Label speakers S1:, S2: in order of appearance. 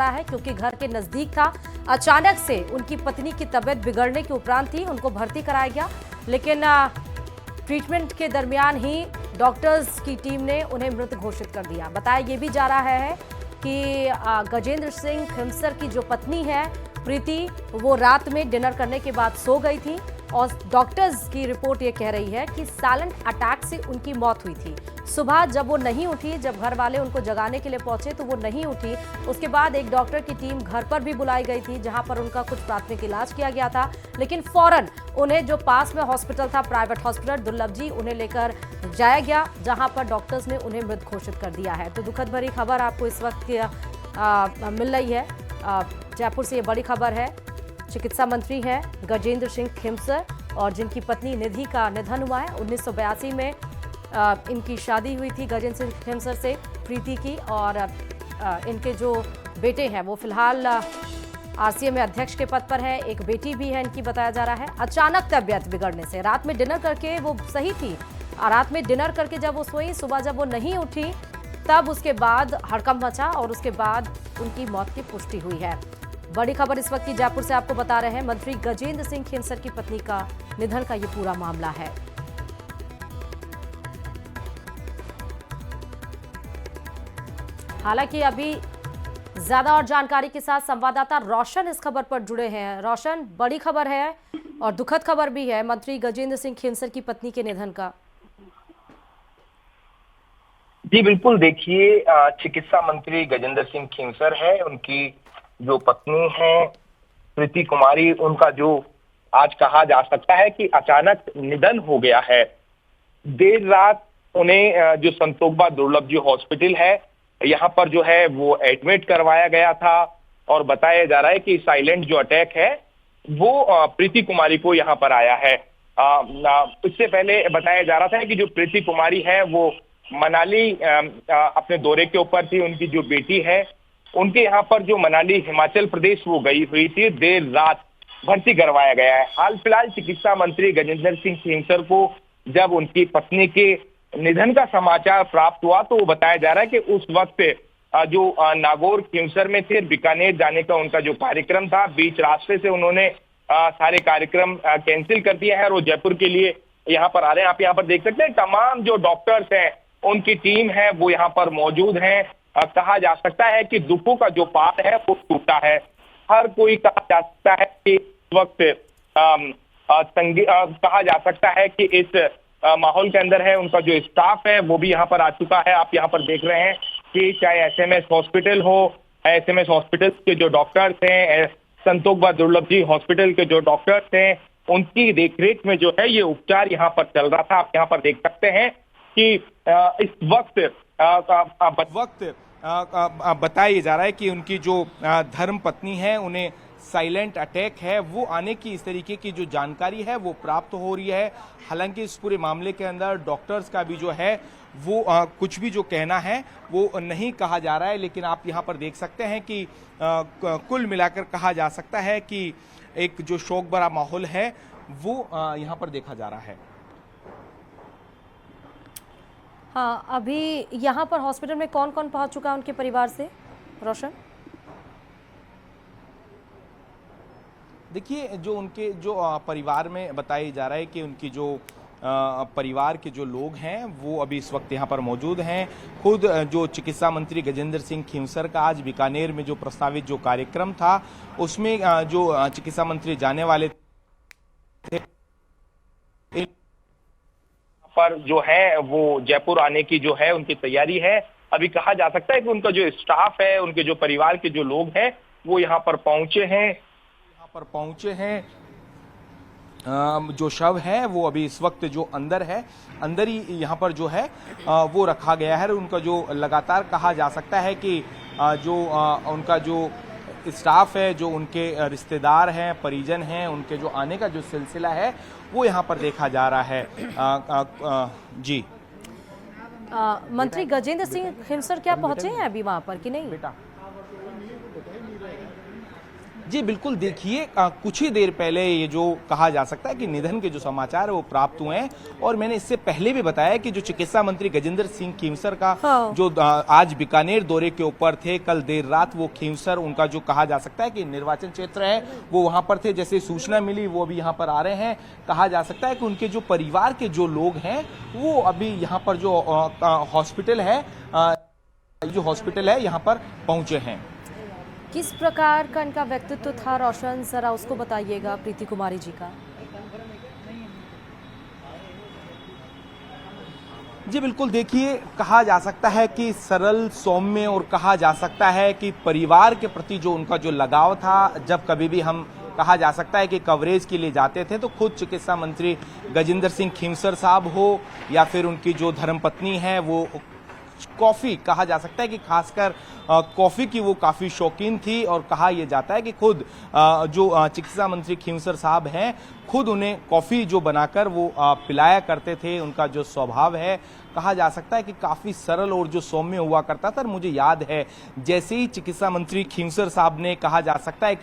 S1: रहा है क्योंकि घर के नजदीक था। अचानक से उनकी पत्नी की तबीयत बिगड़ने के उपरांत ही उनको भर्ती कराया गया, लेकिन ट्रीटमेंट के दरमियान ही डॉक्टर्स की टीम ने उन्हें मृत घोषित कर दिया। बताया ये भी जा रहा है कि गजेंद्र सिंह खिमसर की जो पत्नी है प्रीति, वो रात में डिनर करने के बाद सो गई थी और डॉक्टर्स की रिपोर्ट ये कह रही है कि साइलेंट अटैक से उनकी मौत हुई थी। सुबह जब वो नहीं उठी, जब घर वाले उनको जगाने के लिए पहुंचे तो वो नहीं उठी। उसके बाद एक डॉक्टर की टीम घर पर भी बुलाई गई थी, जहां पर उनका कुछ प्राथमिक इलाज किया गया था, लेकिन फौरन उन्हें जो पास में हॉस्पिटल था, प्राइवेट हॉस्पिटल दुर्लभ जी, उन्हें लेकर जाया गया, जहां पर डॉक्टर्स ने उन्हें मृत घोषित कर दिया है। तो दुखद भरी खबर आपको इस वक्त मिल रही है। जयपुर से ये बड़ी खबर है। चिकित्सा मंत्री हैं गजेंद्र सिंह खिमसर और जिनकी पत्नी निधि का निधन हुआ है। 1982 में इनकी शादी हुई थी गजेंद्र सिंह खिमसर से, प्रीति की, और इनके जो बेटे हैं वो फिलहाल आरसीए में अध्यक्ष के पद पर है। एक बेटी भी है इनकी, बताया जा रहा है। अचानक तबीयत बिगड़ने से, रात में डिनर करके वो सही थी, रात में डिनर करके जब वो सोई, सुबह जब वो नहीं उठी, तब उसके बाद हड़कंप मचा और उसके बाद उनकी मौत की पुष्टि हुई है। बड़ी खबर इस वक्त की जयपुर से आपको बता रहे हैं। मंत्री गजेंद्र सिंह खिमसर की पत्नी का निधन का ये पूरा मामला है। हालांकि अभी ज्यादा और जानकारी के साथ संवाददाता रोशन इस खबर पर जुड़े हैं। रोशन, बड़ी खबर है और दुखद खबर भी है मंत्री गजेंद्र सिंह खिमसर की पत्नी के निधन का।
S2: जी बिल्कुल, देखिए चिकित्सा मंत्री गजेंद्र सिंह खिमसर है, उनकी जो पत्नी है प्रीति कुमारी, उनका जो आज कहा जा सकता है कि अचानक निधन हो गया है। देर रात उन्हें जो संतोखबा दुर्लभ जी हॉस्पिटल है, यहाँ पर जो है वो एडमिट करवाया गया था और बताया जा रहा है कि साइलेंट जो अटैक है वो प्रीति कुमारी को यहाँ पर आया है। इससे पहले बताया जा रहा था कि जो प्रीति कुमारी है वो मनाली अपने दौरे के ऊपर थी। उनकी जो बेटी है उनके यहाँ पर जो मनाली हिमाचल प्रदेश वो गई हुई थी, देर रात भर्ती करवाया गया है। हाल फिलहाल चिकित्सा मंत्री गजेंद्र सिंह खिमसर को जब उनकी पत्नी के निधन का समाचार प्राप्त हुआ तो बताया जा रहा है कि उस वक्त जो नागौर खिमसर में थे, बीकानेर जाने का उनका जो कार्यक्रम था, बीच रास्ते से उन्होंने सारे कार्यक्रम कैंसिल कर दिया है और वो जयपुर के लिए यहाँ पर आ रहे हैं। आप यहाँ पर देख सकते हैं तमाम जो डॉक्टर्स हैं, उनकी टीम है वो यहाँ पर मौजूद है। कहा जा सकता है कि दुखों का जो पात है वो टूटा है। हर कोई कहा जा सकता है कि इस वक्त कहा जा सकता है कि इस माहौल के अंदर है। उनका जो स्टाफ है वो भी यहाँ पर आ चुका है। आप यहाँ पर देख रहे हैं कि चाहे एसएमएस हॉस्पिटल हो, एसएमएस हॉस्पिटल के जो डॉक्टर्स हैं, संतोखबा दुर्लभ जी हॉस्पिटल के जो डॉक्टर्स हैं, उनकी देखरेख में जो है ये उपचार यहाँ पर चल रहा था। आप यहाँ पर देख सकते हैं कि इस वक्त
S3: बताया जा रहा है कि उनकी जो धर्म पत्नी है उन्हें साइलेंट अटैक है, वो आने की इस तरीके की जो जानकारी है वो प्राप्त हो रही है। हालांकि इस पूरे मामले के अंदर डॉक्टर्स का भी जो है वो कुछ भी जो कहना है वो नहीं कहा जा रहा है, लेकिन आप यहाँ पर देख सकते हैं कि कुल मिलाकर कहा जा सकता है कि एक जो शोक भरा माहौल है वो यहाँ पर देखा जा रहा है।
S1: हाँ, अभी यहाँ पर हॉस्पिटल में कौन कौन पहुंच चुका है उनके परिवार से, रोशन?
S3: देखिए, जो उनके जो परिवार में बताया जा रहा है कि उनकी जो परिवार के जो लोग हैं वो अभी इस वक्त यहाँ पर मौजूद हैं। खुद जो चिकित्सा मंत्री गजेंद्र सिंह खिमसर का आज बीकानेर में जो प्रस्तावित जो कार्यक्रम था उसमें जो चिकित्सा मंत्री जाने वाले थे
S2: पर जो है वो जयपुर आने की जो है उनकी तैयारी है। अभी कहा जा सकता है कि उनका जो स्टाफ है, उनके जो परिवार के जो लोग हैं वो यहाँ पर पहुंचे हैं।
S3: जो शव है वो अभी इस वक्त जो अंदर ही यहाँ पर जो है वो रखा गया है। उनका जो लगातार कहा जा सकता है कि जो उनका जो स्टाफ है, जो उनके रिश्तेदार हैं, परिजन हैं, उनके जो आने का जो सिलसिला है वो यहाँ पर देखा जा रहा है। जी
S1: मंत्री गजेंद्र सिंह खिमसर क्या पहुंचे हैं अभी वहां पर कि नहीं?
S3: बेटा जी बिल्कुल, देखिए कुछ ही देर पहले ये जो कहा जा सकता है कि निधन के जो समाचार है वो प्राप्त हुए हैं, और मैंने इससे पहले भी बताया कि जो चिकित्सा मंत्री गजेंद्र सिंह खींवसर का जो आज बीकानेर दौरे के ऊपर थे, कल देर रात वो खींवसर, उनका जो कहा जा सकता है कि निर्वाचन क्षेत्र है वो वहां पर थे। जैसे सूचना मिली वो अभी यहाँ पर आ रहे हैं। कहा जा सकता है कि उनके जो परिवार के जो लोग हैं वो अभी यहाँ पर जो हॉस्पिटल है यहाँ पर पहुंचे हैं।
S1: किस प्रकार का इनका व्यक्तित्व था रोशन, जरा उसको बताइएगा प्रीति कुमारी जी का।
S3: जी बिल्कुल, देखिए कहा जा सकता है कि सरल, सौम्य, और कहा जा सकता है कि परिवार के प्रति जो उनका जो लगाव था, जब कभी भी हम कहा जा सकता है कि कवरेज के लिए जाते थे तो खुद चिकित्सा मंत्री गजेंद्र सिंह खींवसर साहब हो या फिर उनकी जो धर्मपत्नी है वो कॉफ़ी, कहा जा सकता है कि खासकर कॉफ़ी की वो काफ़ी शौकीन थी, और कहा यह जाता है कि खुद जो चिकित्सा मंत्री खींवसर साहब हैं खुद उन्हें कॉफ़ी जो बनाकर वो पिलाया करते थे। उनका जो स्वभाव है कहा जा सकता है कि काफ़ी सरल और जो सौम्य हुआ करता था। मुझे याद है जैसे ही चिकित्सा मंत्री खींवसर साहब ने, कहा जा सकता है